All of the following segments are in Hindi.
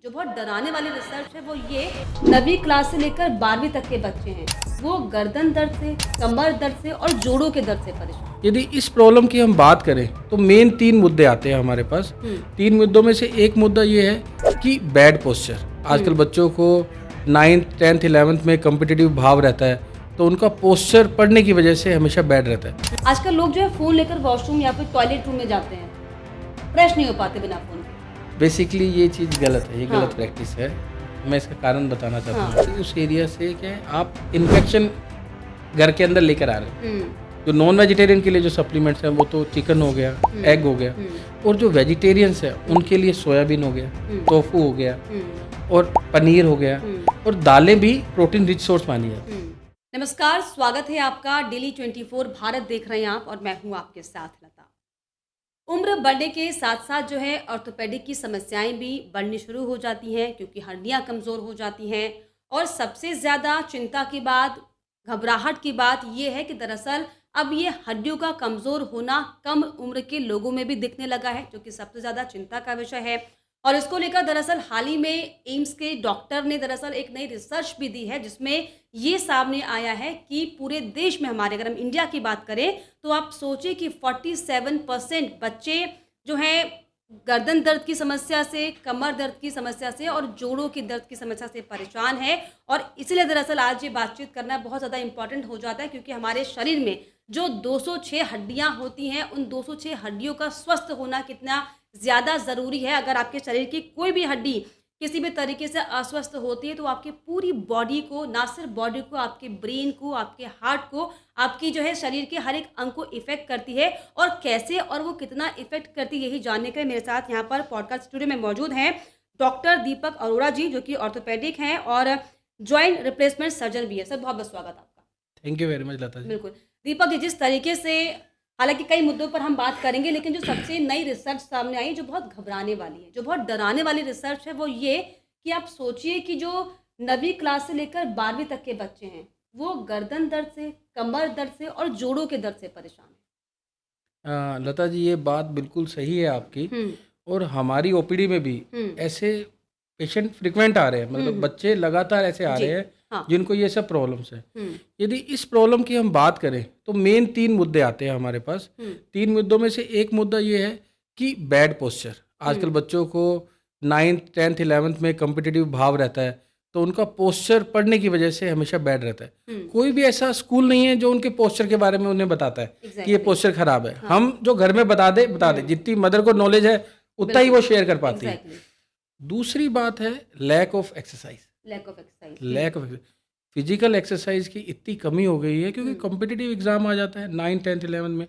जो बहुत डराने वाली रिसर्च है वो ये 9वीं क्लास से लेकर 12वीं तक के बच्चे हैं वो गर्दन दर्द से, कमर दर्द से और जोड़ों के दर्द से परेशान। यदि इस प्रॉब्लम की हम बात करें तो मेन 3 मुद्दे आते हैं हमारे पास। 3 मुद्दों में से एक मुद्दा ये है कि बैड पोस्चर। आजकल बच्चों को 9th 10th 11th में कम्पिटिटिव भाव रहता है, तो उनका पोस्चर पढ़ने की वजह से हमेशा बैड रहता है। आजकल लोग जो है फोन लेकर वॉशरूम या फिर टॉयलेट रूम में जाते हैं, फ्रेश नहीं हो पाते बिना फोन के। बेसिकली ये चीज़ गलत है, ये हाँ। गलत प्रैक्टिस है। मैं इसका कारण बताना चाहता हाँ। हूँ कि उस एरिया से क्या है, आप इन्फेक्शन घर के अंदर लेकर आ रहे हैं। जो नॉन वेजिटेरियन के लिए जो सप्लीमेंट्स हैं वो तो चिकन हो गया, एग हो गया, और जो वेजिटेरियंस है उनके लिए सोयाबीन हो गया, टोफू हो गया और पनीर हो गया, और दालें भी प्रोटीन रिच सोर्स मानी जाती है। नमस्कार, स्वागत है आपका डेली 24 भारत देख रहे हैं आप और मैं हूं आपके साथ लता। उम्र बढ़ने के साथ साथ जो है ऑर्थोपेडिक की समस्याएं भी बढ़नी शुरू हो जाती हैं क्योंकि हड्डियां कमज़ोर हो जाती हैं। और सबसे ज़्यादा चिंता की बात, घबराहट की बात ये है कि दरअसल अब ये हड्डियों का कमज़ोर होना कम उम्र के लोगों में भी दिखने लगा है, जो कि सबसे ज़्यादा चिंता का विषय है। और इसको लेकर दरअसल हाल ही में एम्स के डॉक्टर ने दरअसल एक नई रिसर्च भी दी है जिसमें ये सामने आया है कि पूरे देश में, हमारे अगर हम इंडिया की बात करें तो आप सोचिए कि 47% बच्चे जो हैं गर्दन दर्द की समस्या से, कमर दर्द की समस्या से और जोड़ों की दर्द की समस्या से परेशान है। और इसलिए दरअसल आज ये बातचीत करना बहुत ज़्यादा इंपॉर्टेंट हो जाता है क्योंकि हमारे शरीर में जो 206 हड्डियां होती हैं, उन 206 हड्डियों का स्वस्थ होना कितना ज़्यादा ज़रूरी है। अगर आपके शरीर की कोई भी हड्डी किसी भी तरीके से अस्वस्थ होती है तो आपकी पूरी बॉडी को, ना सिर्फ बॉडी को, आपके ब्रेन को, आपके हार्ट को, आपकी जो है शरीर के हर एक अंग को इफेक्ट करती है। और कैसे और वो कितना इफेक्ट करती है, यही जानने के लिए मेरे साथ यहाँ पर पॉडकास्ट स्टूडियो में मौजूद हैं डॉक्टर दीपक अरोड़ा जी, जो कि ऑर्थोपेडिक हैं और जॉइंट रिप्लेसमेंट सर्जन भी है। सर, बहुत बहुत स्वागत आपका। Thank you very much Lata ji. बिल्कुल दीपक जी, जिस तरीके से, हालांकि कई मुद्दों पर हम बात करेंगे, लेकिन जो सबसे नई रिसर्च सामने आई, जो बहुत घबराने वाली है, जो बहुत डराने वाली रिसर्च है, वो ये कि आप सोचिए कि जो 9वीं क्लास से लेकर 12वीं तक के बच्चे हैं वो गर्दन दर्द से, कमर दर्द से और जोड़ों के दर्द से परेशान लता जी, ये बात बिल्कुल सही है आपकी। है। और हमारी ओपीडी में भी ऐसे पेशेंट फ्रिक्वेंट आ रहे हैं, मतलब बच्चे लगातार ऐसे आ जी, रहे हैं हाँ। जिनको ये सब प्रॉब्लम्स है। यदि इस प्रॉब्लम की हम बात करें तो मेन 3 मुद्दे आते हैं हमारे पास। 3 मुद्दों में से एक मुद्दा ये है कि बैड पोस्चर। आजकल बच्चों को 9th 10th 11th में कम्पिटिटिव भाव रहता है, तो उनका पोस्चर पढ़ने की वजह से हमेशा बैड रहता है। कोई भी ऐसा स्कूल नहीं है जो उनके पोस्चर के बारे में उन्हें बताता है कि ये पोस्चर खराब है। हम जो घर में बता दे जितनी मदर को नॉलेज है उतना ही वो शेयर कर पाती है। दूसरी बात है lack of exercise. Lack of physical exercise की इतनी कमी हो गई है क्योंकि कॉम्पिटिटिव एग्जाम आ जाता है 9th 10th 11th में,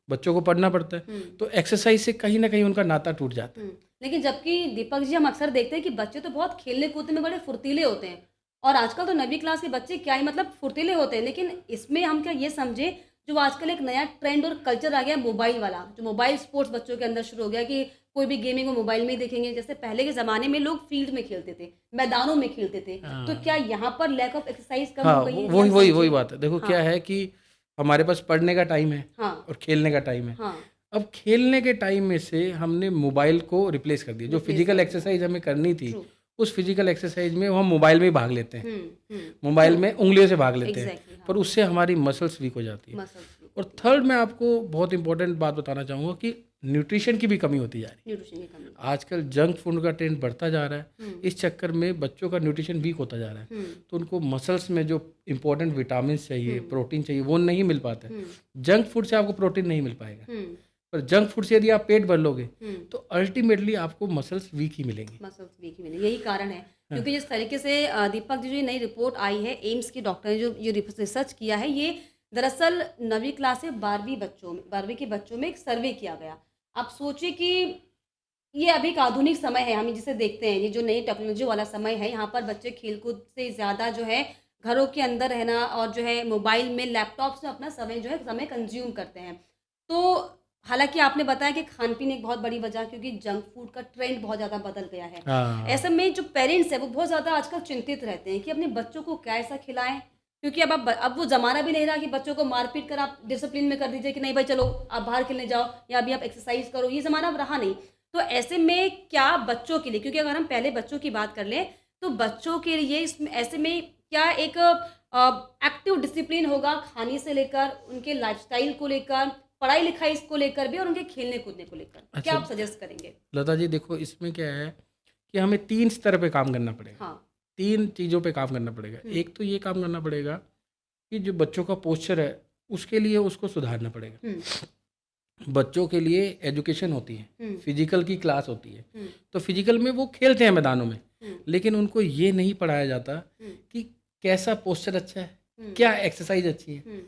बच्चों को पढ़ना पड़ता है, तो एक्सरसाइज से कहीं ना कहीं उनका नाता टूट जाता है। लेकिन जबकि दीपक जी, हम अक्सर देखते हैं कि बच्चे तो बहुत खेलने कूदने में बड़े फुर्तीले होते हैं और आजकल तो 9वीं क्लास के बच्चे क्या ही मतलब फुर्तीले होते हैं। लेकिन इसमें हम क्या ये समझे, जो आजकल एक नया ट्रेंड और कल्चर आ गया मोबाइल वाला, जो मोबाइल स्पोर्ट्स बच्चों के अंदर शुरू हो गया कि कोई भी गेमिंग वो मोबाइल में ही देखेंगे। जैसे पहले के ज़माने में लोग फील्ड में खेलते थे, मैदानों में खेलते थे, तो क्या यहाँ पर लैक ऑफ एक्सरसाइज कम हो गई है? वही बात है। देखो क्या है कि हमारे पास पढ़ने का टाइम है और खेलने का टाइम है। अब खेलने के टाइम में से हमने मोबाइल को रिप्लेस कर दिया। जो फिजिकल एक्सरसाइज हमें करनी थी, उस फिजिकल एक्सरसाइज में हम मोबाइल में ही भाग लेते हैं, मोबाइल में उंगलियों से भाग लेते हैं, पर उससे हमारी मसल्स वीक हो जाती है। और थर्ड, मैं आपको बहुत इंपॉर्टेंट बात बताना चाहूँगा कि न्यूट्रिशन की भी कमी होती जा रही है। आजकल जंक फूड का ट्रेंड बढ़ता जा रहा है, इस चक्कर में बच्चों का न्यूट्रिशन वीक होता जा रहा है, तो उनको मसल्स में जो इंपॉर्टेंट विटामिन चाहिए, प्रोटीन चाहिए, वो नहीं मिल पाता है। जंक फूड से आपको प्रोटीन नहीं मिल पाएगा, पर जंक फूड से यदि आप पेट भर लोगे तो अल्टीमेटली आपको मसल्स वीक ही मिलेंगे। यही कारण है क्योंकि जिस तरीके से दीपक जी, जो नई रिपोर्ट आई है एम्स के डॉक्टर ने जो ये रिसर्च किया है, ये दरअसल 9वीं क्लास से 12वीं के बच्चों में एक सर्वे किया गया। आप सोचिए कि ये अभी एक आधुनिक समय है, हम जिसे देखते हैं, ये जो नई टेक्नोलॉजी वाला समय है, यहाँ पर बच्चे खेलकूद से ज़्यादा जो है घरों के अंदर रहना और जो है मोबाइल में, लैपटॉप से अपना समय कंज्यूम करते हैं। तो हालांकि आपने बताया कि खान पीन एक बहुत बड़ी वजह, क्योंकि जंक फूड का ट्रेंड बहुत ज़्यादा बदल गया है। ऐसे में जो पेरेंट्स है वो बहुत ज़्यादा आजकल चिंतित रहते हैं कि अपने बच्चों को क्या ऐसा खिलाएं, क्योंकि अब वो ज़माना भी नहीं रहा कि बच्चों को मारपीट कर आप डिसिप्लिन में कर दीजिए कि नहीं भाई चलो आप बाहर खेलने जाओ या अभी आप एक्सरसाइज करो, ये ज़माना अब रहा नहीं। तो ऐसे में क्या बच्चों के लिए, क्योंकि अगर हम पहले बच्चों की बात कर लें तो बच्चों के लिए इसमें ऐसे में क्या एक एक्टिव डिसिप्लिन होगा, खाने से लेकर उनके लाइफस्टाइल को लेकर, पढ़ाई लिखाई इसको लेकर भी, और उनके खेलने कूदने को लेकर, अच्छा, क्या आप सजेस्ट करेंगे? लता जी देखो, इसमें क्या है कि हमें 3 स्तर पे काम करना पड़ेगा। हाँ। 3 चीज़ों पे काम करना पड़ेगा। एक तो ये काम करना पड़ेगा कि जो बच्चों का पोस्चर है उसके लिए उसको सुधारना पड़ेगा। बच्चों के लिए एजुकेशन होती है, फिजिकल की क्लास होती है, तो फिजिकल में वो खेलते हैं मैदानों में, लेकिन उनको ये नहीं पढ़ाया जाता कि कैसा पोस्चर अच्छा है, क्या एक्सरसाइज अच्छी है।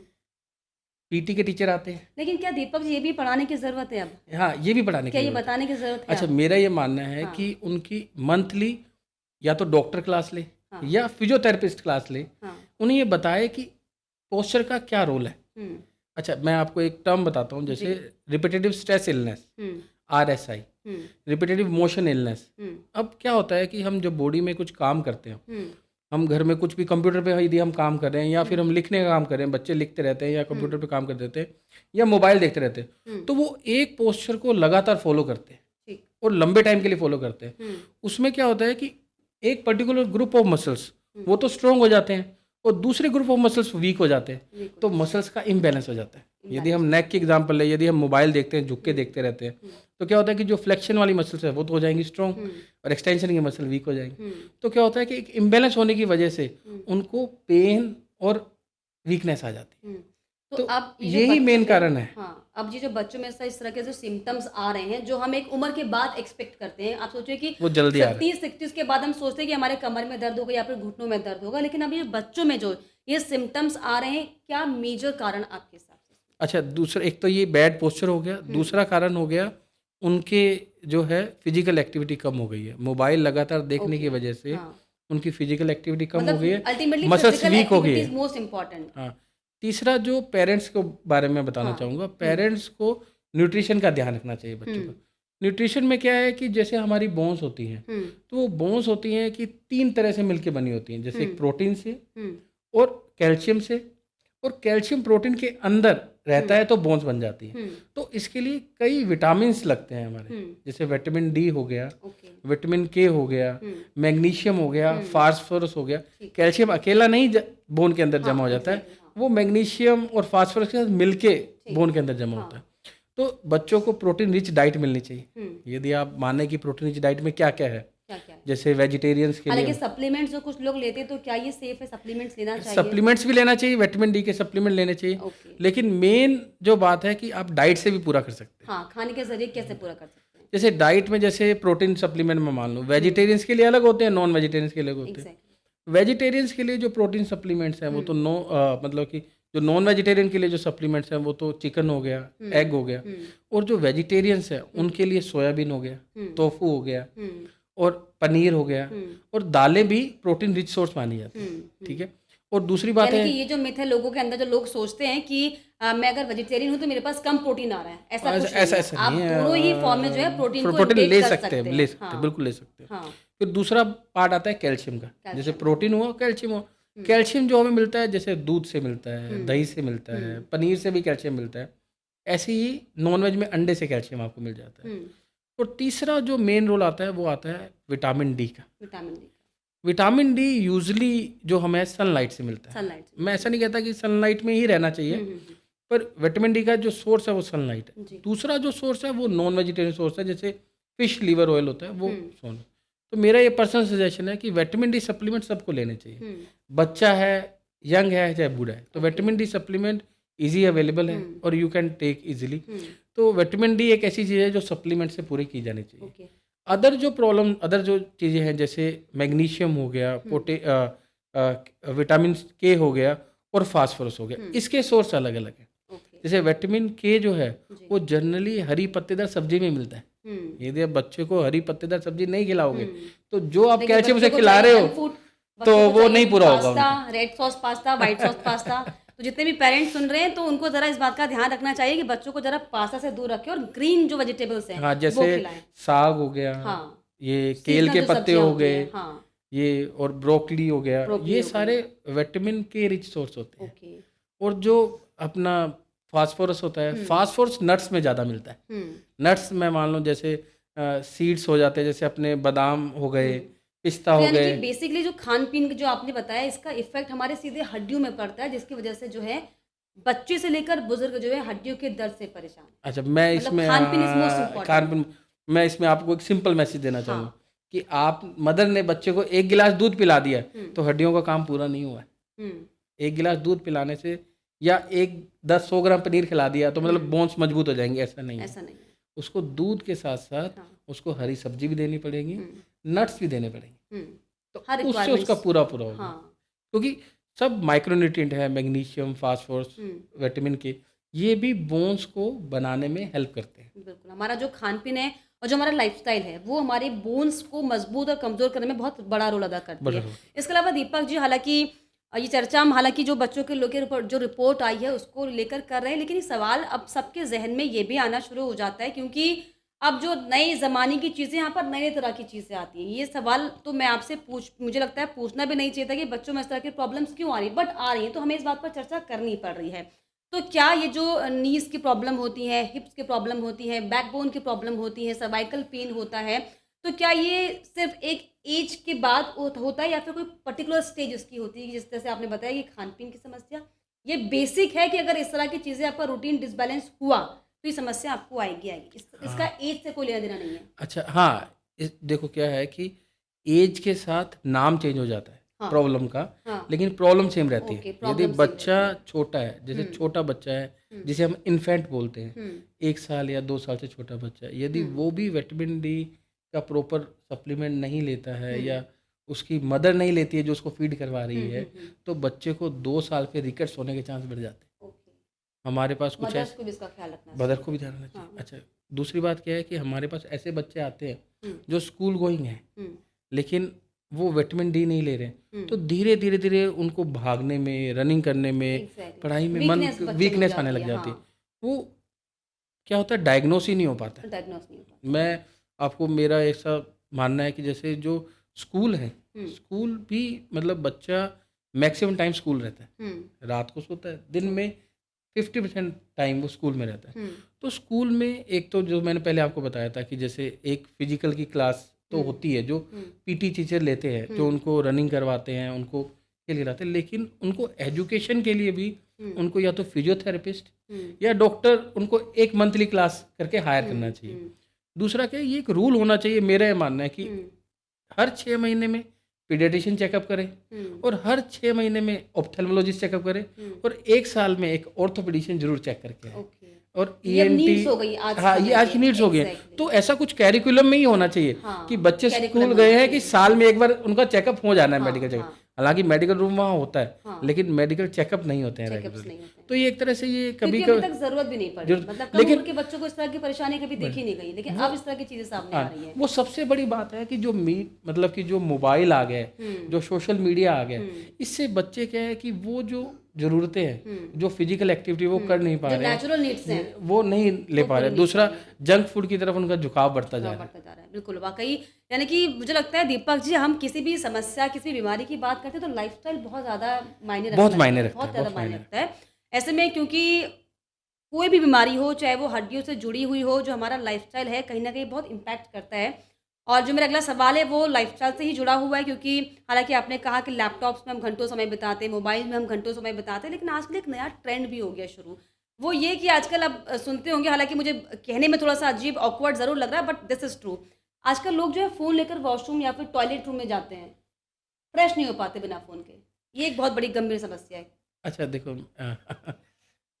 पीटी के टीचर आते हैं, लेकिन क्या दीपक जी ये भी पढ़ाने की जरूरत है अब? हाँ, ये भी पढ़ाने की क्या ये जरूरत है। बताने की जरूरत है अच्छा, अब? मेरा ये मानना है कि उनकी मंथली या तो डॉक्टर क्लास ले या फिजियोथेरेपिस्ट क्लास ले, उन्हें ये बताए कि पोस्चर का क्या रोल है। अच्छा, मैं आपको एक टर्म बताता हूँ, जैसे repetitive stress illness, RSI, repetitive motion illness. अब क्या होता है कि हम जब बॉडी में कुछ काम करते हैं, हम घर में कुछ भी कंप्यूटर पे यदि हम काम कर रहे हैं या फिर हम लिखने का काम कर रहे हैं, बच्चे लिखते रहते हैं या कंप्यूटर पे काम करते रहते हैं या मोबाइल देखते रहते हैं, तो वो एक पोस्चर को लगातार फॉलो करते हैं और लंबे टाइम के लिए फॉलो करते हैं। उसमें क्या होता है कि एक पर्टिकुलर ग्रुप ऑफ मसल्स वो तो स्ट्रॉन्ग हो जाते हैं और दूसरे ग्रुप ऑफ मसल्स वीक हो जाते हैं, तो मसल्स का इम्बैलेंस हो जाता है। यदि हम नेक की एग्जांपल ले, यदि हम मोबाइल देखते हैं, झुक के देखते रहते हैं, तो क्या होता है कि जो फ्लेक्शन वाली मसल्स है वो तो हो जाएंगी स्ट्रॉन्ग और एक्सटेंशन की मसल वीक हो जाएंगी। तो क्या होता है कि एक इम्बैलेंस होने की वजह से उनको पेन और वीकनेस आ जाती है। तो अब यही मेन कारण है। हाँ, अब ये जो बच्चों में इस तरह के जो सिम्टम्स आ रहे हैं, जो हम एक उम्र के बाद एक्सपेक्ट करते हैं, आप सोचिए कि वो जल्दी आ रहा है। 50-60 के बाद हम सोचते हैं कि हमारे कमर में दर्द होगा या फिर घुटनों में दर्द होगा, लेकिन अब ये बच्चों में जो ये सिम्टम्स आ रहे हैं, क्या मेजर कारण आपके हिसाब से? अच्छा, दूसरा एक तो ये बैड पोस्चर हो गया, दूसरा कारण हो गया उनके जो है फिजिकल एक्टिविटी कम हो गई है। मोबाइल लगातार देखने की वजह से उनकी फिजिकल एक्टिविटी कम हो गई है, मसल्स वीक हो गई है। Most important. हाँ, तीसरा जो पेरेंट्स को बारे में बताना चाहूँगा, पेरेंट्स को न्यूट्रिशन का ध्यान रखना चाहिए बच्चों का। न्यूट्रिशन में क्या है कि जैसे हमारी बोन्स होती हैं, तो वो बोन्स होती हैं कि 3 तरह से मिलके बनी होती हैं, जैसे एक प्रोटीन से और कैल्शियम से, और कैल्शियम प्रोटीन के अंदर रहता है तो बोन्स बन जाती है। तो इसके लिए कई विटामिन लगते हैं हमारे, जैसे विटामिन डी हो गया, विटामिन के हो गया, मैग्नीशियम हो गया, फास्फोरस हो गया। कैल्शियम अकेला नहीं बोन के अंदर जमा हो जाता है, वो मैग्नीशियम और फास्फोरस के साथ मिलके बोन के अंदर जमा होता है। तो बच्चों को प्रोटीन रिच डाइट मिलनी चाहिए। यदि आप माने कि प्रोटीन रिच डाइट में क्या क्या है, जैसे वेजिटेरियंस के लिए सप्लीमेंट्स जो कुछ लोग लेते हैं, तो क्या ये सेफ है? सप्लीमेंट्स लेना चाहिए? सप्लीमेंट्स भी लेना चाहिए, विटामिन डी के सप्लीमेंट लेने चाहिए, लेकिन मेन जो बात है कि आप डाइट से भी पूरा कर सकते हैं। हाँ, खाने के जरिए कैसे पूरा कर सकते हैं? जैसे डाइट में जैसे प्रोटीन सप्लीमेंट में मान लो, वेजिटेरियंस के लिए अलग होते हैं, नॉन वेजिटेरियंस के लिए अलग होते हैं। वेजिटेरियंस के लिए जो प्रोटीन सप्लीमेंट्स हैं वो तो मतलब कि जो नॉन वेजिटेरियन के लिए जो सप्लीमेंट्स हैं वो तो चिकन हो गया, एग हो गया, और जो वेजिटेरियंस है उनके लिए सोयाबीन हो गया, टोफू हो गया और पनीर हो गया, और दालें भी प्रोटीन रिच सोर्स मानी जाती है। ठीक है, और दूसरी बात है कि ये जो मिथ है लोगों के अंदर, जो लोग सोचते हैं कि मैं अगर वेजिटेरियन हूँ तो मेरे पास कम प्रोटीन आ रहा है, ऐसा कुछ ऐसा आप दोनों ही फॉर्म में जो है प्रोटीन ले सकते हैं, बिल्कुल ले सकते हैं। फिर दूसरा पार्ट आता है कैल्शियम का, जैसे प्रोटीन हुआ, कैल्शियम हुआ। कैल्शियम जो हमें मिलता है जैसे दूध से मिलता है, दही से मिलता है, पनीर से भी कैल्शियम मिलता है, ऐसे ही नॉनवेज में अंडे से कैल्शियम आपको मिल जाता है। और तीसरा जो मेन रोल आता है वो आता है विटामिन डी का। विटामिन डी यूजली जो हमें सनलाइट से मिलता है। मैं ऐसा नहीं कहता कि सनलाइट में ही रहना चाहिए, पर विटामिन डी का जो सोर्स है वो सनलाइट है। दूसरा जो सोर्स है वो नॉन वेजिटेरियन सोर्स है, जैसे फिश लीवर ऑयल होता है वो सोर्स। तो मेरा ये पर्सनल सजेशन है कि विटामिन डी सप्लीमेंट सबको लेने चाहिए, बच्चा है, यंग है, चाहे बूढ़ा है, तो vitamin D supplement easy available है और यू कैन टेक इजीली। तो विटामिन डी एक ऐसी चीज़ है जो सप्लीमेंट से पूरी की जानी चाहिए। अदर जो चीज़ें हैं जैसे मैग्नीशियम हो गया, विटामिन के हो गया और फास्फोरस हो गया, इसके सोर्स अलग अलग हैं। जैसे विटामिन के जो है वो जनरली हरी पत्तेदार सब्जी में मिलता है। यदि आप बच्चे को हरी पत्तेदार सब्जी नहीं खिलाओगे तो जो आप कैल्शियम से खिला रहे हो तो वो नहीं पूरा होगा। Red sauce pasta, white sauce pasta, तो जितने भी पेरेंट्स सुन रहे हैं तो उनको जरा इस बात का ध्यान रखना चाहिए कि बच्चों को जरा पास्ता से दूर रखें और ग्रीन जो वेजिटेबल्स हैं हाँ, जैसे साग हो गया, ये केल के पत्ते हो गए, ये और ब्रोकली हो गया, ये सारे विटामिन के रिच सोर्स होते हैं। और जो अपना फास्फोरस होता है, फास्फोरस नट्स में ज़्यादा मिलता है। नट्स में मान लो जैसे सीड्स हो जाते हैं, जैसे अपने बादाम हो गए, पिस्ता हो यानी गए। कि बेसिकली जो खान पीन जो आपने बताया, इसका इफेक्ट हमारे सीधे हड्डियों में पड़ता है, जिसकी वजह से जो है बच्चे से लेकर बुजुर्ग जो है हड्डियों के दर्द से परेशान है। अच्छा, मैं मतलब इसमें खान पीन इज मोस्ट इम्पोर्टेंट। मैं इसमें आपको एक सिंपल मैसेज देना चाहूँगा हाँ। कि आप मदर ने बच्चे को 1 गिलास दूध पिला दिया तो हड्डियों का काम पूरा नहीं हुआ है। हम्म 1 गिलास दूध पिलाने से या 1 100 ग्राम पनीर खिला दिया तो मतलब बोन्स मजबूत हो जाएंगे, ऐसा नहीं है। ऐसा नहीं है। उसको दूध के साथ साथ हाँ। उसको हरी सब्जी भी देनी पड़ेगी, नट्स भी देने पड़ेंगे, तो हर उससे उसका पूरा पूरा होगा। हाँ। क्योंकि सब माइक्रोन्यूट्रिएंट है, मैग्नीशियम, फास्फोरस, विटामिन के, ये भी बोन्स को बनाने में हेल्प करते हैं। बिल्कुल, हमारा जो खान पीन है और जो हमारा लाइफस्टाइल है वो हमारे बोन्स को मजबूत और कमजोर करने में बहुत बड़ा रोल अदा करती है। इसके अलावा दीपक जी, हालांकि ये चर्चा हम हालांकि जो बच्चों के लोग जो रिपोर्ट आई है उसको लेकर कर रहे हैं, लेकिन ये सवाल अब सबके जहन में ये भी आना शुरू हो जाता है, क्योंकि अब जो नए ज़माने की चीज़ें, यहाँ पर नए तरह की चीज़ें आती हैं। ये सवाल तो मैं आपसे मुझे लगता है पूछना भी नहीं चाहिए था कि बच्चों में इस तरह की प्रॉब्लम्स क्यों आ रही है, बट आ रही हैं, तो हमें इस बात पर चर्चा करनी पड़ रही है। तो क्या ये जो नीज़ की प्रॉब्लम होती है, हिप्स की प्रॉब्लम होती है, बैकबोन की प्रॉब्लम होती है, सर्वाइकल पेन होता है, तो क्या ये सिर्फ एक एज के बाद होता है या फिर कोई पर्टिकुलर स्टेज इसकी होती है? जिस तरह से आपने बताया कि खान पीन की समस्या, ये बेसिक है कि अगर इस तरह की चीज़ें आपका रूटीन डिसबैलेंस हुआ तो ये समस्या आपको आएगी। इसका एज से कोई लेना देना नहीं है। अच्छा, हाँ, देखो क्या है कि एज के साथ नाम चेंज हो जाता है प्रॉब्लम का, लेकिन प्रॉब्लम सेम रहती है। यदि बच्चा छोटा है, जैसे छोटा बच्चा है जिसे हम इन्फेंट बोलते हैं, 1 साल या 2 साल से छोटा बच्चा है, यदि वो भी विटामिन डी का प्रॉपर सप्लीमेंट नहीं लेता है या उसकी मदर नहीं लेती है जो उसको फीड करवा रही है, तो बच्चे को 2 साल के रिकेट्स होने के चांस बढ़ जाते हैं। हमारे पास कुछ मदर्स को भी इसका ख्याल रखना चाहिए, मदर को भी ध्यान रखना चाहिए। अच्छा, दूसरी बात क्या है कि हमारे पास ऐसे बच्चे आते हैं जो स्कूल गोइंग हैं लेकिन वो विटामिन डी नहीं ले रहे, तो धीरे धीरे धीरे उनको भागने में, रनिंग करने में, पढ़ाई में मन वीकनेस आने लग जाती है। वो क्या होता है, डायग्नोस ही नहीं हो पाता। मैं आपको, मेरा ऐसा मानना है कि जैसे जो स्कूल है, स्कूल भी मतलब बच्चा मैक्सिमम टाइम स्कूल रहता है, रात को सोता है, दिन में 50% टाइम वो स्कूल में रहता है। तो स्कूल में एक तो जो मैंने पहले आपको बताया था कि जैसे एक फिजिकल की क्लास तो होती है जो पीटी टीचर लेते हैं, जो उनको रनिंग करवाते हैं, उनको खेल खिलाते हैं, लेकिन उनको एजुकेशन के लिए भी उनको या तो फिजियोथेरेपिस्ट या डॉक्टर उनको एक मंथली क्लास करके हायर करना चाहिए। दूसरा क्या, ये एक रूल होना चाहिए, मेरा ये मानना है कि हर 6 महीने में पीडियाट्रिशियन चेकअप करें और हर 6 महीने में ऑप्थेल्मोलॉजिस्ट चेकअप करें और 1 साल में एक ऑर्थोपेडिशियन जरूर चेक करके आए। और ईएनटी, हाँ, ये आज की नीड्स हो गई। तो ऐसा कुछ कैरिकुलम में ही होना चाहिए कि बच्चे स्कूल गए हैं कि साल में एक बार उनका चेकअप हो जाना है, मेडिकल चेकअप। हालांकि मेडिकल रूम वहाँ होता है, लेकिन मेडिकल चेकअप नहीं होते हैं रेगुलरली। तो ये एक तरह से ये कभी तक जरूरत भी नहीं पड़ी, मतलब कम उम्र के बच्चों को इस तरह की परेशानी कभी देखी नहीं गई, लेकिन अब इस तरह की चीजें सामने आ रही है। वो सबसे बड़ी बात है कि जो मतलब कि जो मोबाइल आ गए, जो सोशल मीडिया आ गए, इससे बच्चे क्या है कि वो जो जरूरतें हैं, जो फिजिकल एक्टिविटी वो कर नहीं पा रहे, नेचुरल नीड्स हैं, वो नहीं ले पा रहे। दूसरा, जंक फूड की तरफ उनका झुकाव बढ़ता जा रहा है। बिल्कुल, वाकई, यानी कि मुझे लगता है दीपक जी, हम किसी भी समस्या, किसी भी बीमारी की बात करते हैं तो लाइफस्टाइल बहुत ज़्यादा मायने रखता है, बहुत ज़्यादा मायने रखता है। ऐसे में क्योंकि कोई भी बीमारी हो, चाहे वो हड्डियों से जुड़ी हुई हो, जो हमारा लाइफस्टाइल है कहीं ना कहीं बहुत इम्पैक्ट करता है। और जो मेरा अगला सवाल है वो लाइफस्टाइल से ही जुड़ा हुआ है, क्योंकि हालांकि आपने कहा कि लैपटॉप्स में हम घंटों समय बिताते हैं, मोबाइल में हम घंटों समय बिताते हैं, लेकिन आजकल एक नया ट्रेंड भी हो गया शुरू। वो ये कि आजकल अब सुनते होंगे, हालांकि मुझे कहने में थोड़ा सा अजीब ऑकवर्ड ज़रूर लग रहा है, बट दिस इज़ ट्रू। आजकल लोग जो है फ़ोन लेकर वॉशरूम या फिर टॉयलेट रूम में जाते हैं, फ्रेश नहीं हो पाते बिना फ़ोन के। ये एक बहुत बड़ी गंभीर समस्या है। अच्छा, देखो,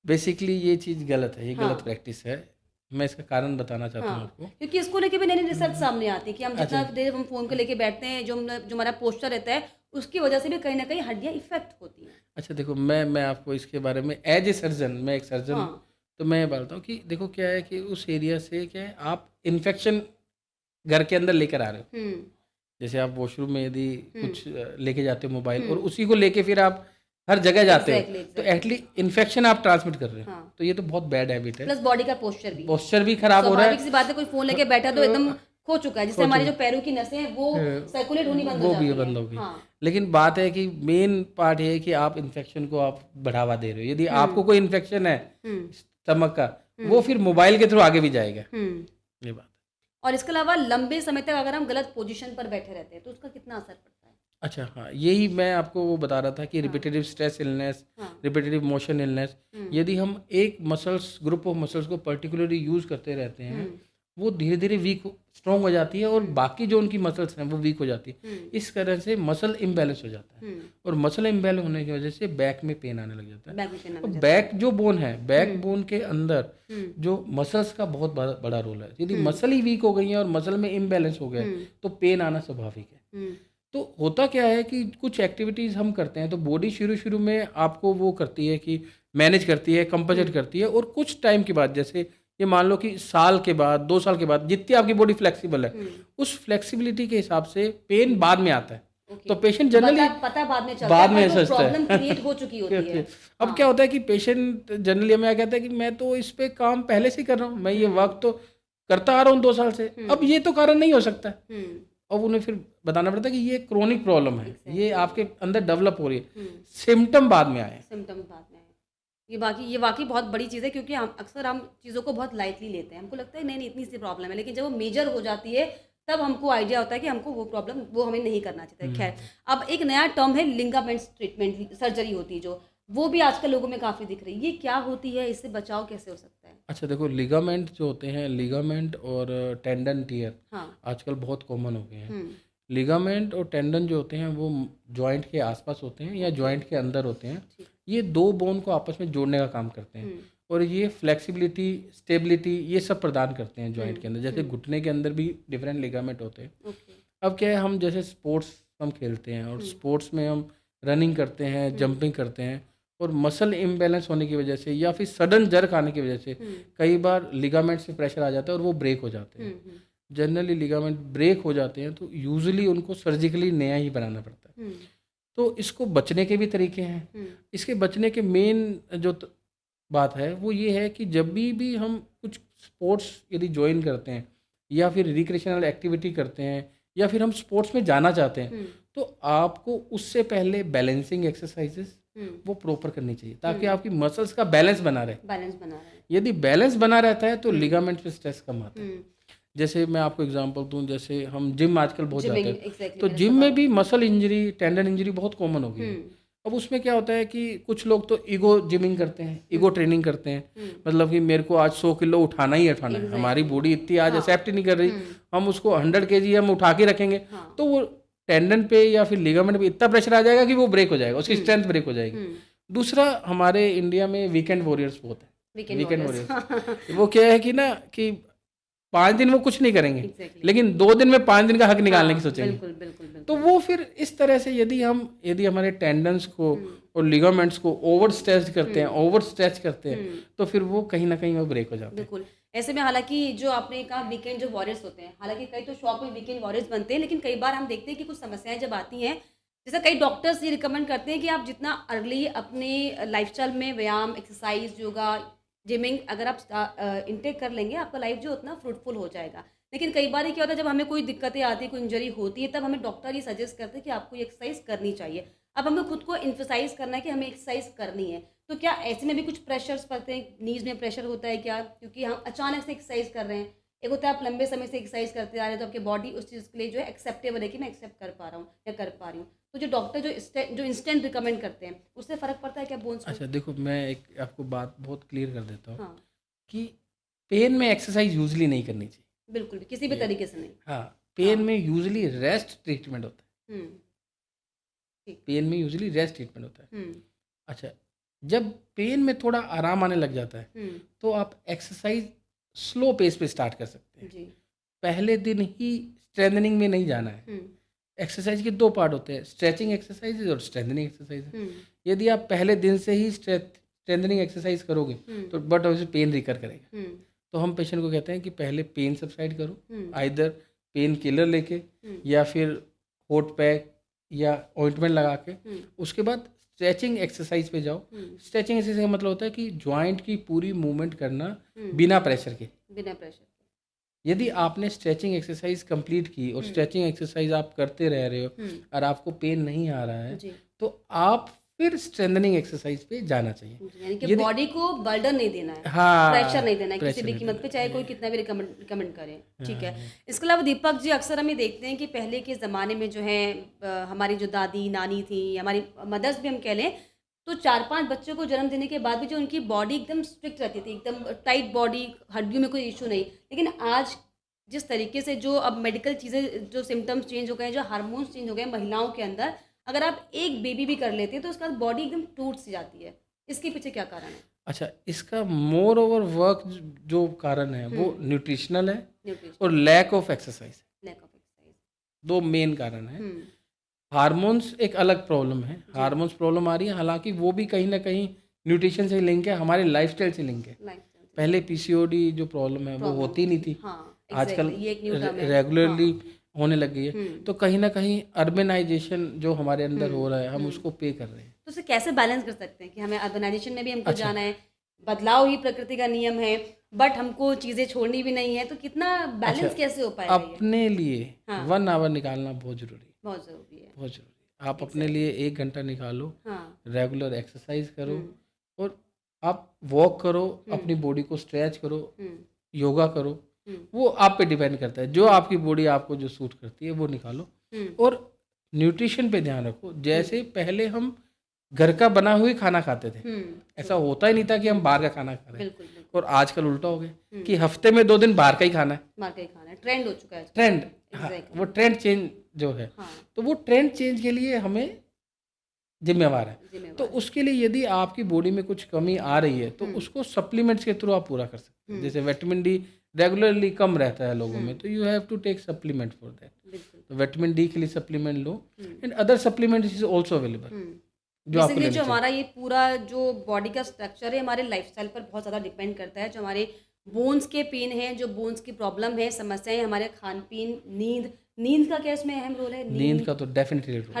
बेसिकली ये चीज़ गलत है, ये गलत प्रैक्टिस है। मैं इसका कारण बताना चाहता हूँ आपको, क्योंकि इसको लेके भी नई रिसर्च सामने आती है कि हम जितना देर हम फ़ोन को लेके बैठते हैं, जो हमारा पोस्चर रहता है, उसकी वजह से भी कहीं ना कहीं हड्डियाँ इफेक्ट होती हैं। अच्छा, देखो, मैं आपको इसके बारे में एज ए सर्जन, मैं एक सर्जन तो मैं बताता हूँ कि देखो क्या है कि उस एरिया से क्या है, आप इन्फेक्शन घर के अंदर लेकर आ रहे हो। जैसे आप वॉशरूम में यदि कुछ लेके जाते हो मोबाइल, और उसी को लेके फिर आप हर जगह जाते हो, तो एटलीस्ट इन्फेक्शन आप ट्रांसमिट कर रहे हो। तो ये तो बहुत बैड हैबिट है। प्लस बॉडी का पोस्चर भी खराब हो रहा है। सी बात है, कोई फोन लेके बैठा तो एकदम खो चुका है, जिससे हमारी जो पैरों की नसें हैं वो सर्कुलेट होनी बंद हो गई। लेकिन बात है कि मेन पार्ट ये है कि आप इन्फेक्शन को आप बढ़ावा दे रहे हो। यदि आपको कोई इन्फेक्शन है स्टमक का, वो फिर मोबाइल के थ्रू आगे भी जाएगा। ये बात। और इसके अलावा लंबे समय तक अगर हम गलत पोजीशन पर बैठे रहते हैं तो उसका कितना असर पड़ता है? अच्छा, हाँ, यही मैं आपको वो बता रहा था कि हाँ, रिपीटेटिव स्ट्रेस इलनेस, हाँ, रिपीटेटिव मोशन इलनेस, हुँ, यदि हम एक मसल्स ग्रुप ऑफ मसल्स को पर्टिकुलरली यूज़ करते रहते हैं, हुँ, वो धीरे धीरे स्ट्रॉन्ग हो जाती है और हुँ, बाकी जो उनकी मसल्स हैं वो वीक हो जाती है। हुँ, इस तरह से मसल इम्बैलेंस हो जाता है हुँ, और मसल इम्बैलेंस होने की वजह से बैक में पेन आने लग जाता है। बैक में पेन आने और लग जाता बैक जो बोन है, बैक हुँ, बोन के अंदर हुँ, जो मसल्स का बहुत बड़ा बड़ा रोल है। यदि हुँ, मसल ही वीक हो गई है और मसल में इम्बैलेंस हो गया है, हुँ, तो पेन आना स्वाभाविक है। हुँ, तो होता क्या है कि कुछ एक्टिविटीज़ हम करते हैं तो बॉडी शुरू-शुरू में आपको वो करती है कि मैनेज करती है, कंपनसेट हुँ, करती है और कुछ टाइम के बाद, जैसे ये मान लो कि साल के बाद, 2 साल के बाद, जितनी आपकी बॉडी फ्लेक्सिबल है, हुँ, उस फ्लेक्सिबिलिटी के हिसाब से पेन हुँ, बाद में आता है। ओके। तो पेशेंट तो जनरली पता बाद में चलता है, बाद में बट वो सोचता प्रॉब्लम है। क्रिएट हो चुकी होती ओके। है। अब क्या हाँ, होता है कि पेशेंट जनरली हमें क्या कहता है कि मैं तो इस पे काम पहले से ही कर रहा हूँ, मैं ये हुँ, वर्क तो करता आ रहा हूँ 2 साल से, हुँ, अब ये तो कारण नहीं हो सकता है। हुँ, अब उन्हें फिर बताना पड़ता है कि ये क्रोनिक प्रॉब्लम है, ये एग्ज़ैक्टली, आपके अंदर डेवलप हो रही है, हुँ। सिम्पटम बाद में आए। सिम्पटम्स बाद में आए। ये वाक़ई बहुत बड़ी चीज़ है क्योंकि हम चीज़ों को बहुत लाइटली लेते हैं। हमको लगता है नहीं इतनी सी प्रॉब्लम है, लेकिन जब वो मेजर हो जाती है तब हमको आइडिया होता है कि हमको वो हमें नहीं करना चाहिए। ख़ैर, अब एक नया टर्म है लिगामेंट्स ट्रीटमेंट, सर्जरी होती है जो, वो भी आजकल लोगों में काफ़ी दिख रही है। ये क्या होती है? इससे बचाव कैसे हो सकता है? अच्छा देखो, लिगामेंट जो होते हैं, लिगामेंट और टेंडन टियर हाँ। आजकल बहुत कॉमन हो गए हैं। हुँ, लिगामेंट और टेंडन जो होते हैं वो जॉइंट के आसपास होते हैं या ओके, जॉइंट के अंदर होते हैं। ठीक। ये 2 बोन को आपस में जोड़ने का काम करते हैं हुँ, और ये फ्लेक्सिबिलिटी, स्टेबिलिटी ये सब प्रदान करते हैं हुँ, जॉइंट के अंदर। जैसे हुँ, घुटने के अंदर भी डिफरेंट लिगामेंट होते हैं। ओके। अब क्या है, हम जैसे स्पोर्ट्स हम खेलते हैं और हुँ, स्पोर्ट्स में हम रनिंग करते हैं, हुँ, जंपिंग करते हैं और मसल इम्बैलेंस होने की वजह से या फिर सडन जर्क आने की वजह से हुँ, कई बार लिगामेंट से प्रेशर आ जाता है और वो ब्रेक हो जाते हुँ, हैं। हुँ, जनरली लिगामेंट ब्रेक हो जाते हैं तो यूजुअली उनको सर्जिकली नया ही बनाना पड़ता है। हुँ, तो इसको बचने के भी तरीके हैं। हुँ, इसके बचने के मेन जो बात है वो ये है कि जब भी हम कुछ स्पोर्ट्स यदि ज्वाइन करते हैं या फिर रिक्रिएशनल एक्टिविटी करते हैं या फिर हम स्पोर्ट्स में जाना चाहते हैं, हुँ, तो आपको उससे पहले बैलेंसिंग एक्सरसाइजेस हुँ, वो प्रॉपर करनी चाहिए ताकि हुँ, आपकी मसल्स का बैलेंस बना रहे। बैलेंस बना रहा है। यदि बैलेंस बना रहता है तो हुँ, लिगामेंट पे स्ट्रेस कम आता है। हुँ, जैसे मैं आपको एग्जांपल दूं, जैसे हम जिम आजकल बहुत जाते जिमिंग हैं, एग्ज़ैक्टली तो मेरा जिम में सवाल भी मसल इंजरी, टेंडन इंजरी बहुत कॉमन हो गई है। हुँ, अब उसमें क्या होता है कि कुछ लोग तो ईगो जिमिंग करते हैं, ईगो हुँ, ट्रेनिंग करते हैं। हुँ, मतलब कि मेरे को आज 100 किलो उठाना ही उठाना है, हमारी एग्ज़ैक्टली बॉडी इतनी आज हाँ, एक्सेप्ट ही नहीं कर रही, हुँ, हम उसको 100 केजी हम उठा के रखेंगे, हाँ, तो वो टेंडन पे या फिर लिगामेंट पे इतना प्रेशर आ जाएगा कि वो ब्रेक हो जाएगा, उसकी हुँ, स्ट्रेंथ ब्रेक हो जाएगी। हुँ, दूसरा, हमारे इंडिया में वीकेंड वॉरियर्स बहुत है। वीकेंड वीकेंड वॉरियर्स वॉरियर्स वो क्या है कि ना कि 5 दिन वो कुछ नहीं करेंगे, एग्ज़ैक्टली लेकिन 2 दिन में 5 दिन का हक निकालने हाँ, की सोचेंगे। बिल्कुल, बिल्कुल, तो बिल्कुल। वो फिर इस तरह से यदि हमारे टेंडन्स को हुँ, और लिगामेंट्स को ओवर स्ट्रेच करते हैं, हुँ, ओवर स्ट्रेच करते हैं, हुँ, तो फिर वो कहीं न कहीं वो ब्रेक हो जाते हैं। बिल्कुल। ऐसे में हालाँकि जो आपने कहा वीकेंड जो वॉरियर्स होते हैं, हालाँकि कई तो शौक में वीकेंड वॉरियर्स बनते हैं, लेकिन कई बार हम देखते हैं कि कुछ समस्याएँ जब आती हैं, जैसे कई डॉक्टर्स ये रिकमेंड करते हैं कि आप जितना अर्ली अपने लाइफ़स्टाइल में व्यायाम, एक्सरसाइज़, योगा, जिमिंग अगर आप इनटेक कर लेंगे, आपका लाइफ़ जो उतना फ्रूटफुल हो जाएगा। लेकिन कई बार क्या होता है जब हमें कोई दिक्कतें आती हैं, कोई इंजरी होती है, तब हमें डॉक्टर ये सजेस्ट करते हैं कि आपको ये एक्सरसाइज़ करनी चाहिए। अब हमें खुद को एम्फसाइज़ करना है कि हमें एक्सरसाइज़ करनी है। तो क्या ऐसे में भी कुछ प्रेशर्स पड़ते हैं, नीज़ में प्रेशर होता है क्या? क्योंकि हम अचानक से एक्सरसाइज़ कर रहे हैं। एक होता है आप लंबे समय से एक्सरसाइज़ करते आ रहे हैं तो आपकी बॉडी उस चीज़ के लिए जो है एक्सेप्टेबल है कि मैं एक्सेप्ट कर पा रहा हूँ या कर पा रही हूँ। तो जो डॉक्टर जो इंस्टेंट रिकमेंड करते हैं, उससे फ़र्क पड़ता है क्या बोन्स में? अच्छा देखो, मैं एक आपको बात बहुत क्लियर कर देता हूँ हाँ, कि पेन में एक्सरसाइज यूजुअली नहीं करनी चाहिए। बिल्कुल भी, किसी भी ये तरीके से नहीं। हाँ, पेन हाँ, में यूजुअली रेस्ट ट्रीटमेंट होता है। हुँ, ठीक। पेन में यूजुअली रेस्ट ट्रीटमेंट होता है। हुँ, अच्छा, जब पेन में थोड़ा आराम आने लग जाता है, हुँ, तो आप एक्सरसाइज स्लो पेस पे स्टार्ट कर सकते हैं। जी, पहले दिन ही स्ट्रेंथनिंग में नहीं जाना है। हुँ, एक्सरसाइज के 2 पार्ट होते हैं, स्ट्रेचिंग एक्सरसाइजेज और स्ट्रेंथनिंग एक्सरसाइज। हुँ, यदि आप पहले दिन से ही स्ट्रेंथनिंग एक्सरसाइज करोगे हुँ, तो बट उससे पेन रिकर करेगा। हुँ, तो हम पेशेंट को कहते हैं कि पहले पेन सबसाइड करो, हुँ, आइदर पेन किलर लेके हुँ, या फिर हॉट पैक या ऑइंटमेंट लगा के, हुँ, उसके बाद स्ट्रेचिंग एक्सरसाइज पे जाओ। हुँ, स्ट्रेचिंग एक्सरसाइज का मतलब होता है कि जॉइंट की पूरी मूवमेंट करना हुँ, बिना प्रेशर के। बिना प्रेशर यदि आपने स्ट्रेचिंग एक्सरसाइज कंप्लीट की और हुँ, स्ट्रेचिंग एक्सरसाइज आप करते रह रहे हो हुँ, और आपको पेन नहीं आ रहा है, जी, तो आप फिर स्ट्रेंथनिंग एक्सरसाइज पे जाना चाहिए। यानी कि बॉडी को बर्डन नहीं देना है, हाँ, प्रेशर नहीं देना है किसी भी कीमत पे, चाहे कोई कितना भी रिकमेंड करे। ठीक है। इसके अलावा दीपक जी, अक्सर हम ये देखते हैं कि पहले के ज़माने में जो है हमारी जो दादी नानी थी, हमारी मदर्स भी हम कह लें, तो 4-5 बच्चों को जन्म देने के बाद भी जो उनकी बॉडी एकदम स्ट्रिक्ट रहती थी, एकदम टाइट बॉडी, हड्डियों में कोई इशू नहीं। लेकिन आज जिस तरीके से जो अब मेडिकल चीज़ें, जो सिम्टम्स चेंज हो गए हैं, जो हार्मोन्स चेंज हो गए हैं महिलाओं के अंदर, अगर आप एक बेबी भी कर लेते हैं तो उसके बाद बॉडी एकदम टूट सी जाती है। इसके पीछे क्या कारण है? अच्छा, इसका मोर ओवर वर्क जो कारण है वो न्यूट्रिशनल है और lack of exercise. Lack of exercise 2 main कारण है। हार्मोन्स एक अलग प्रॉब्लम है, हार्मोन्स प्रॉब्लम आ रही है, हालांकि वो भी कहीं ना कहीं न्यूट्रिशन से लिंक है, हमारे लाइफस्टाइल से लिंक है। पहले पीसीओडी जो प्रॉब्लम है वो होती नहीं थी, आजकल रेगुलरली होने लग गई है। तो कहीं ना कहीं अर्बनाइजेशन जो हमारे अंदर हो रहा है, हम उसको पे कर रहे हैं। तो उसे कैसे बैलेंस कर सकते हैं कि हमें अर्बनाइजेशन में भी हमको जाना है, बदलाव ही प्रकृति का नियम है, बट हमको चीजें छोड़नी भी नहीं है, तो कितना बैलेंस कैसे हो पाएगा? अपने लिए 1 आवर निकालना बहुत जरूरी है, बहुत जरूरी है, बहुत जरूरी। आप अपने लिए 1 घंटा निकालो, रेगुलर एक्सरसाइज करो और आप वॉक करो, अपनी बॉडी को स्ट्रेच करो, योगा करो। वो आप पे डिपेंड करता है, जो आपकी बॉडी आपको जो सूट करती है वो निकालो। और न्यूट्रिशन पे ध्यान रखो। जैसे पहले हम घर का बना हुई खाना खाते थे, ऐसा होता ही नहीं था कि हम बाहर का खाना खा रहे हैं। और आजकल उल्टा हो गया कि हफ्ते में 2 दिन बाहर का ही खाना है, बाहर का ही खाना है, ट्रेंड हो चुका है, ट्रेंड। वो ट्रेंड चेंज जो है, तो वो ट्रेंड चेंज के लिए हमें जिम्मेवार है। तो उसके लिए यदि आपकी बॉडी में कुछ कमी आ रही है तो उसको सप्लीमेंट्स के थ्रू आप पूरा कर सकते हैं। जैसे विटामिन डी रेगुलरली कम रहता है लोगों में, तो you have to take supplement for that. तो विटामिन डी के लिए सप्लीमेंट लो, and other supplement is also available. जो हमारा ये पूरा जो बॉडी का स्ट्रक्चर है, हमारे लाइफस्टाइल पर बहुत ज़्यादा डिपेंड करता है। जो हमारे बोन्स के पेन है, जो बोन्स की प्रॉब्लम है, समस्याएं, हमारे खान पीन, नींद का क्या इसमें अहम रोल है? नींद का तो डेफिनेटली रोल,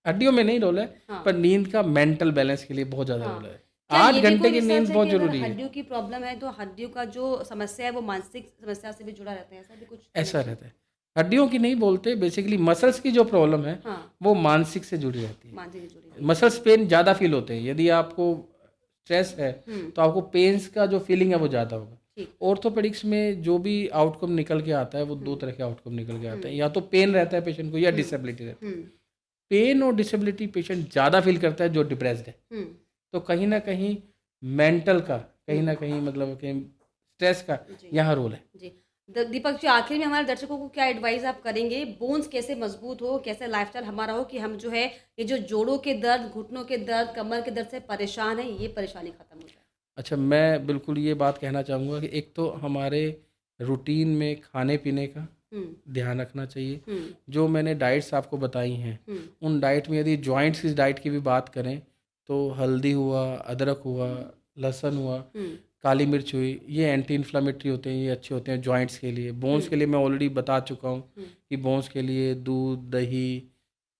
हड्डियों में नहीं रोल है, पर नींद का मेंटल बैलेंस के लिए बहुत ज़्यादा रोल है। 8 घंटे की नींद बहुत जरूरी है। हड्डियों की प्रॉब्लम है तो हड्डियों का जो समस्या है वो मानसिक समस्या से भी जुड़ा रहता है, ऐसा भी कुछ? ऐसा रहता है, हड्डियों की नहीं बोलते, बेसिकली मसल्स की जो प्रॉब्लम है वो मानसिक से जुड़ी रहती है। मसल्स पेन ज़्यादा फील होते हैं। यदि आपको स्ट्रेस है तो आपको पेन्स का जो फीलिंग है वो ज़्यादा होगा। ऑर्थोपेडिक्स में जो भी आउटकम निकल के आता है वो 2 तरह के आउटकम निकल के आते हैं, या तो पेन रहता है पेशेंट को, या डिसेबिलिटी रहता है। पेन और डिसेबिलिटी पेशेंट ज़्यादा फील करता है जो डिप्रेस्ड है। तो कहीं ना कहीं मेंटल का, कहीं ना कहीं मतलब कि स्ट्रेस का यहाँ रोल है। जी दीपक जी, आखिर में हमारे दर्शकों को क्या एडवाइस आप करेंगे? बोन्स कैसे मजबूत हो, कैसे लाइफस्टाइल हमारा हो कि हम जो है ये जो जोड़ों के दर्द, घुटनों के दर्द, कमर के दर्द से परेशान है, ये परेशानी खत्म हो जाए? अच्छा, मैं बिल्कुल ये बात कहना चाहूँगा कि एक तो हमारे रूटीन में खाने पीने का ध्यान रखना चाहिए। जो मैंने डाइट्स आपको बताई हैं, उन डाइट में यदि जॉइंट्स की डाइट की भी बात करें तो हल्दी हुआ, अदरक हुआ, लहसुन हुआ, काली मिर्च हुई, ये एंटी इन्फ्लामेटरी होते हैं, ये अच्छे होते हैं जॉइंट्स के लिए। बोन्स के लिए मैं ऑलरेडी बता चुका हूँ कि बोन्स के लिए दूध, दही,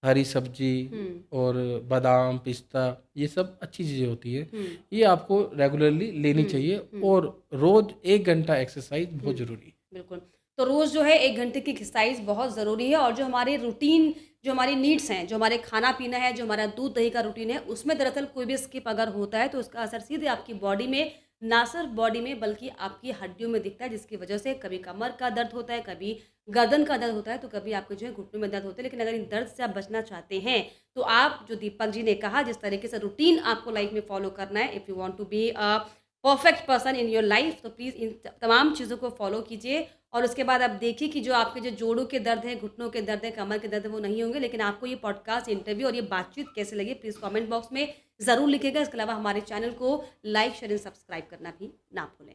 हरी सब्जी और बादाम, पिस्ता, ये सब अच्छी चीज़ें होती है। ये आपको रेगुलरली लेनी चाहिए और रोज़ 1 घंटा एक्सरसाइज बहुत ज़रूरी है। बिल्कुल, तो रोज़ जो है 1 घंटे की एक्सरसाइज बहुत ज़रूरी है। और जो हमारे रूटीन, जो हमारी नीड्स हैं, जो हमारे खाना पीना है, जो हमारा दूध दही का रूटीन है, उसमें दरअसल कोई भी स्किप अगर होता है तो उसका असर सीधे आपकी बॉडी में, ना सिर्फ बॉडी में बल्कि आपकी हड्डियों में दिखता है, जिसकी वजह से कभी कमर का दर्द होता है, कभी गर्दन का दर्द होता है, तो कभी आपके जो है घुटनों में दर्द होते हैं। लेकिन अगर इन दर्द से आप बचना चाहते हैं तो आप, जो दीपक जी ने कहा, जिस तरीके से रूटीन आपको लाइफ में फॉलो करना है, if you want to be a perfect person in your life, तो प्लीज़ इन तमाम चीज़ों को फॉलो कीजिए। और उसके बाद आप देखिए कि जो आपके जो जोड़ों के दर्द हैं, घुटनों के दर्द हैं, कमर के दर्द हैं, वो नहीं होंगे। लेकिन आपको ये पॉडकास्ट, इंटरव्यू और ये बातचीत कैसे लगी, प्लीज़ कमेंट बॉक्स में ज़रूर लिखिएगा। इसके अलावा हमारे चैनल को लाइक, शेयर एंड सब्सक्राइब करना भी ना भूलें।